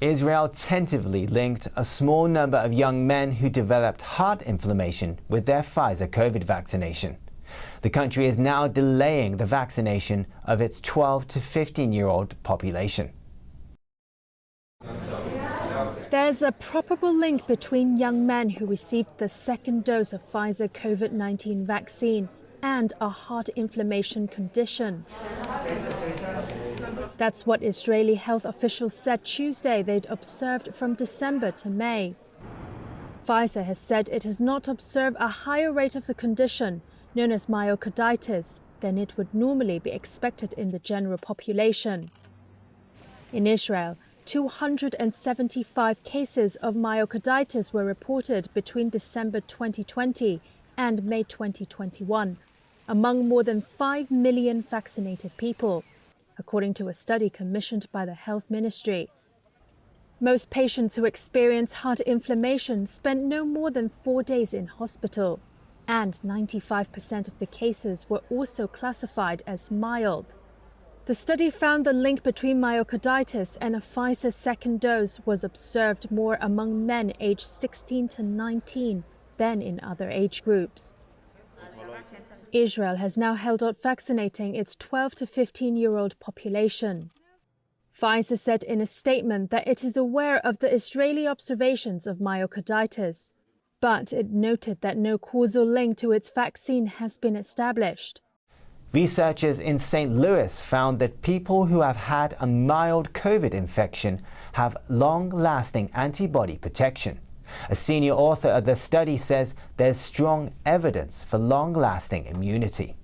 Israel tentatively linked a small number of young men who developed heart inflammation with their Pfizer COVID vaccination. The country is now delaying the vaccination of its 12 to 15-year-old population. There's a probable link between young men who received the second dose of Pfizer COVID-19 vaccine and a heart inflammation condition. That's what Israeli health officials said Tuesday they'd observed from December to May. Pfizer has said it has not observed a higher rate of the condition, known as myocarditis, than it would normally be expected in the general population. In Israel, 275 cases of myocarditis were reported between December 2020 and May 2021, among more than 5 million vaccinated people, according to a study commissioned by the Health Ministry. Most patients who experience heart inflammation spend no more than 4 days in hospital, and 95% of the cases were also classified as mild. The study found the link between myocarditis and a Pfizer second dose was observed more among men aged 16 to 19 than in other age groups. Israel has now held off vaccinating its 12 to 15-year-old population. Pfizer said in a statement that it is aware of the Israeli observations of myocarditis, but it noted that no causal link to its vaccine has been established. Researchers in St. Louis found that people who have had a mild COVID infection have long-lasting antibody protection. A senior author of the study says there's strong evidence for long-lasting immunity.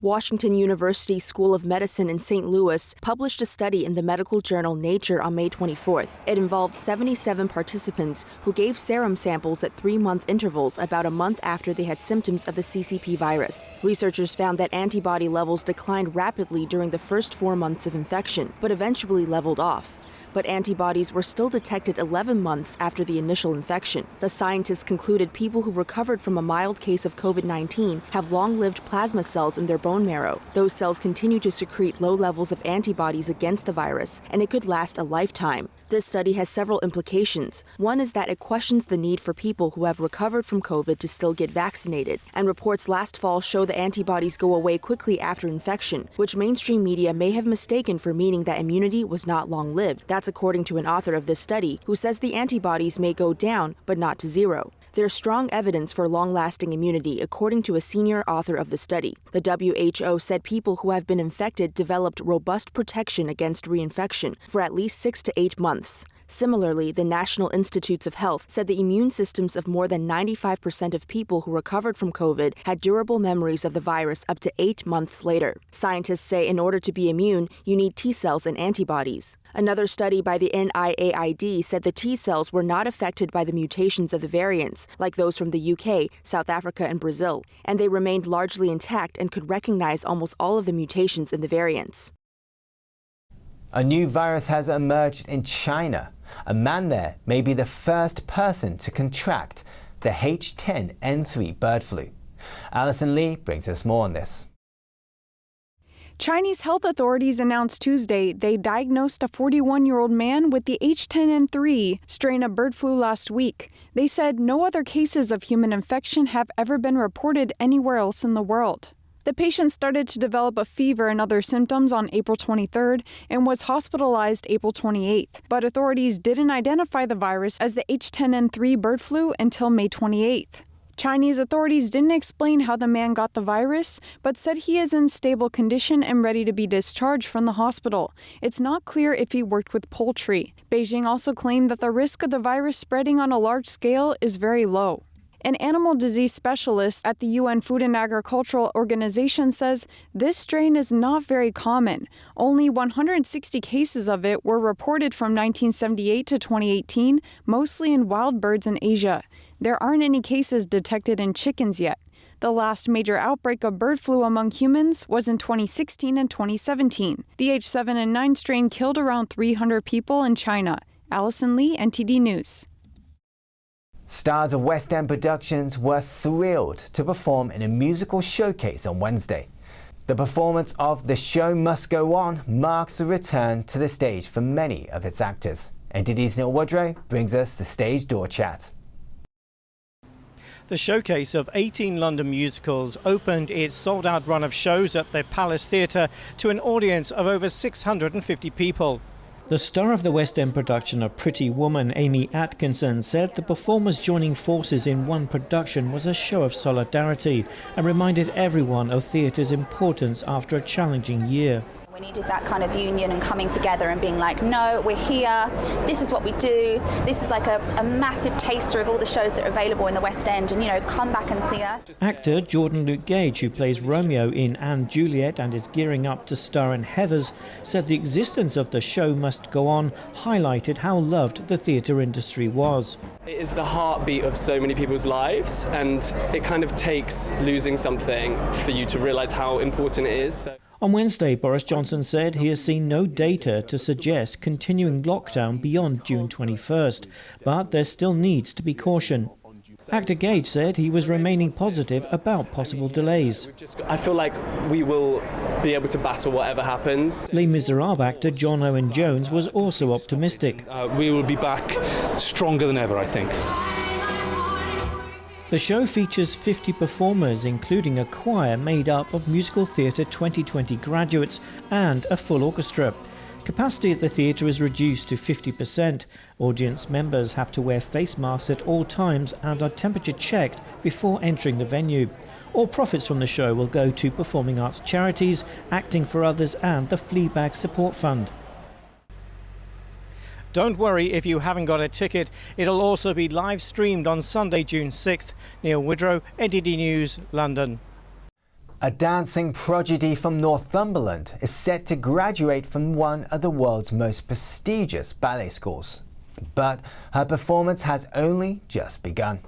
Washington University School of Medicine in St. Louis published a study in the medical journal Nature on May 24th. It involved 77 participants who gave serum samples at 3-month intervals about a month after they had symptoms of the CCP virus. Researchers found that antibody levels declined rapidly during the first 4 months of infection, but eventually leveled off. But antibodies were still detected 11 months after the initial infection. The scientists concluded people who recovered from a mild case of COVID-19 have long-lived plasma cells in their bone marrow. Those cells continue to secrete low levels of antibodies against the virus, and it could last a lifetime. This study has several implications. One is that it questions the need for people who have recovered from COVID to still get vaccinated, and reports last fall show the antibodies go away quickly after infection, which mainstream media may have mistaken for meaning that immunity was not long-lived. That's according to an author of this study, who says the antibodies may go down, but not to zero. There's strong evidence for long-lasting immunity, according to a senior author of the study. The WHO said people who have been infected developed robust protection against reinfection for at least 6 to 8 months. Similarly, the National Institutes of Health said the immune systems of more than 95% of people who recovered from COVID had durable memories of the virus up to 8 months later. Scientists say in order to be immune, you need T cells and antibodies. Another study by the NIAID said the T cells were not affected by the mutations of the variants, like those from the UK, South Africa, and Brazil, and they remained largely intact and could recognize almost all of the mutations in the variants. A new virus has emerged in China. A man there may be the first person to contract the H10N3 bird flu. Alison Lee brings us more on this. Chinese health authorities announced Tuesday they diagnosed a 41-year-old man with the H10N3 strain of bird flu last week. They said no other cases of human infection have ever been reported anywhere else in the world. The patient started to develop a fever and other symptoms on April 23rd and was hospitalized April 28th, but authorities didn't identify the virus as the H10N3 bird flu until May 28th. Chinese authorities didn't explain how the man got the virus, but said he is in stable condition and ready to be discharged from the hospital. It's not clear if he worked with poultry. Beijing also claimed that the risk of the virus spreading on a large scale is very low. An animal disease specialist at the UN Food and Agricultural Organization says this strain is not very common. Only 160 cases of it were reported from 1978 to 2018, mostly in wild birds in Asia. There aren't any cases detected in chickens yet. The last major outbreak of bird flu among humans was in 2016 and 2017. The H7N9 strain killed around 300 people in China. Alison Lee, NTD News. Stars of West End Productions were thrilled to perform in a musical showcase on Wednesday. The performance of The Show Must Go On marks the return to the stage for many of its actors. NTD's Neil Woodrow brings us the Stage Door Chat. The showcase of 18 London musicals opened its sold-out run of shows at the Palace Theatre to an audience of over 650 people. The star of the West End production of Pretty Woman, Amy Atkinson, said the performers joining forces in one production was a show of solidarity and reminded everyone of theatre's importance after a challenging year. We needed that kind of union and coming together and being like, no, we're here, this is what we do, this is like a massive taster of all the shows that are available in the West End, and, you know, come back and see us. Actor Jordan Luke Gage, who plays Romeo in Anne Juliet and is gearing up to star in Heathers, said the existence of The Show Must Go On highlighted how loved the theatre industry was. It is the heartbeat of so many people's lives, and it kind of takes losing something for you to realise how important it is. On Wednesday, Boris Johnson said he has seen no data to suggest continuing lockdown beyond June 21st, but there still needs to be caution. Actor Gage said he was remaining positive about possible delays. I feel like we will be able to battle whatever happens. Les Miserables actor John Owen Jones was also optimistic. We will be back stronger than ever, I think. The show features 50 performers, including a choir made up of Musical Theatre 2020 graduates and a full orchestra. Capacity at the theatre is reduced to 50%. Audience members have to wear face masks at all times and are temperature checked before entering the venue. All profits from the show will go to performing arts charities, Acting for Others and the Fleabag Support Fund. Don't worry if you haven't got a ticket. It'll also be live streamed on Sunday, June 6th. Neil Woodrow, NTD News, London. A dancing prodigy from Northumberland is set to graduate from one of the world's most prestigious ballet schools. But her performance has only just begun.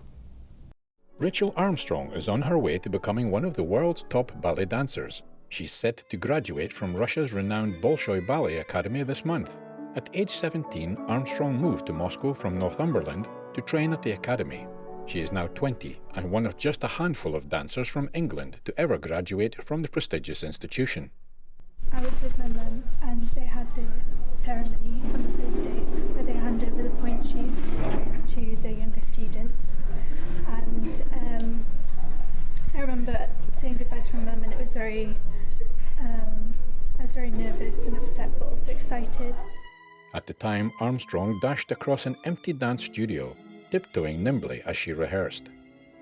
Rachel Armstrong is on her way to becoming one of the world's top ballet dancers. She's set to graduate from Russia's renowned Bolshoi Ballet Academy this month. At age 17, Armstrong moved to Moscow from Northumberland to train at the academy. She is now 20 and one of just a handful of dancers from England to ever graduate from the prestigious institution. I was with my mum and they had the ceremony on the first day where they hand over the point shoes to the younger students. And I remember saying goodbye to my mum, and it was I was very nervous and upset but also excited. At the time, Armstrong dashed across an empty dance studio, tiptoeing nimbly as she rehearsed.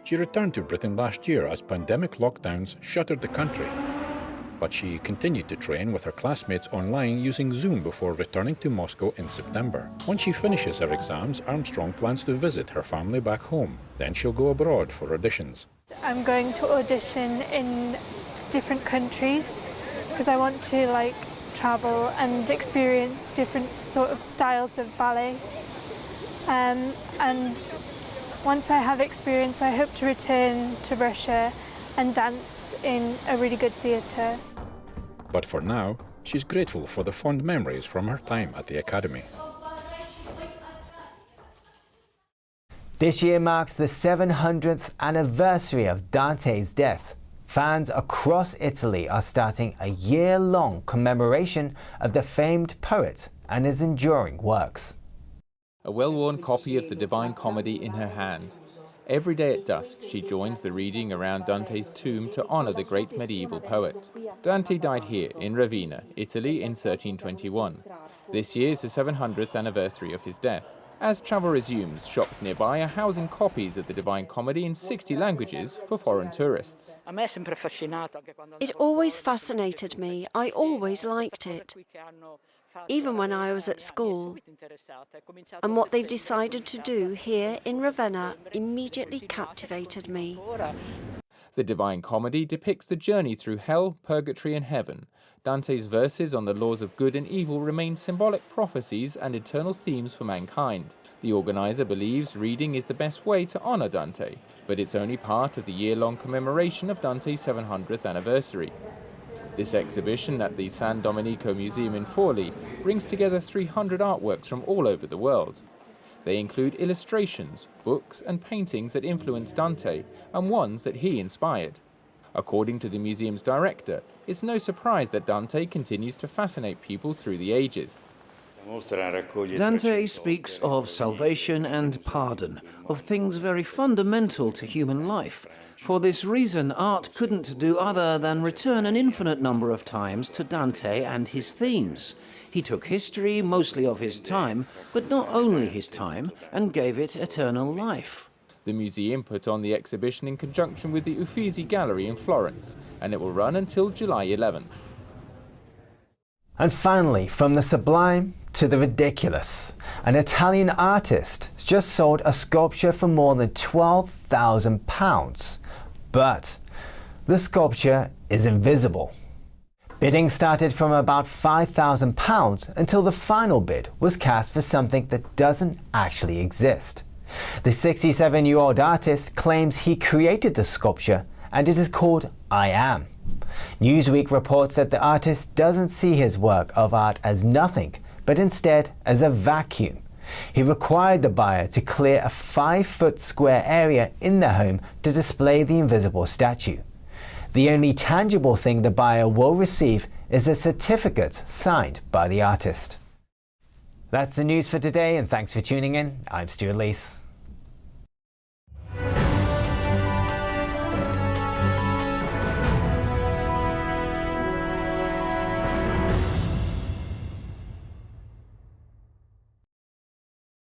She returned to Britain last year as pandemic lockdowns shuttered the country. But she continued to train with her classmates online using Zoom before returning to Moscow in September. Once she finishes her exams, Armstrong plans to visit her family back home. Then she'll go abroad for auditions. I'm going to audition in different countries because I want to travel and experience different sort of styles of ballet. And once I have experience, I hope to return to Russia and dance in a really good theatre. But for now, she's grateful for the fond memories from her time at the academy. This year marks the 700th anniversary of Dante's death. Fans across Italy are starting a year-long commemoration of the famed poet and his enduring works. A well-worn copy of the Divine Comedy in her hand. Every day at dusk, she joins the reading around Dante's tomb to honour the great medieval poet. Dante died here in Ravenna, Italy in 1321. This year is the 700th anniversary of his death. As travel resumes, shops nearby are housing copies of the Divine Comedy in 60 languages for foreign tourists. It always fascinated me. I always liked it, even when I was at school. And what they've decided to do here in Ravenna immediately captivated me. The Divine Comedy depicts the journey through hell, purgatory and heaven. Dante's verses on the laws of good and evil remain symbolic prophecies and eternal themes for mankind. The organizer believes reading is the best way to honor Dante, but it's only part of the year-long commemoration of Dante's 700th anniversary. This exhibition at the San Domenico Museum in Forlì brings together 300 artworks from all over the world. They include illustrations, books and paintings that influenced Dante and ones that he inspired. According to the museum's director, it's no surprise that Dante continues to fascinate people through the ages. Dante speaks of salvation and pardon, of things very fundamental to human life. For this reason, art couldn't do other than return an infinite number of times to Dante and his themes. He took history, mostly of his time, but not only his time, and gave it eternal life. The museum put on the exhibition in conjunction with the Uffizi Gallery in Florence, and it will run until July 11th. And finally, from the sublime to the ridiculous, an Italian artist has just sold a sculpture for more than £12,000. But the sculpture is invisible. Bidding started from about £5,000 until the final bid was cast for something that doesn't actually exist. The 67-year-old artist claims he created the sculpture, and it is called I Am. Newsweek reports that the artist doesn't see his work of art as nothing, but instead as a vacuum. He required the buyer to clear a 5-foot square area in their home to display the invisible statue. The only tangible thing the buyer will receive is a certificate signed by the artist. That's the news for today, and thanks for tuning in. I'm Stuart Lees.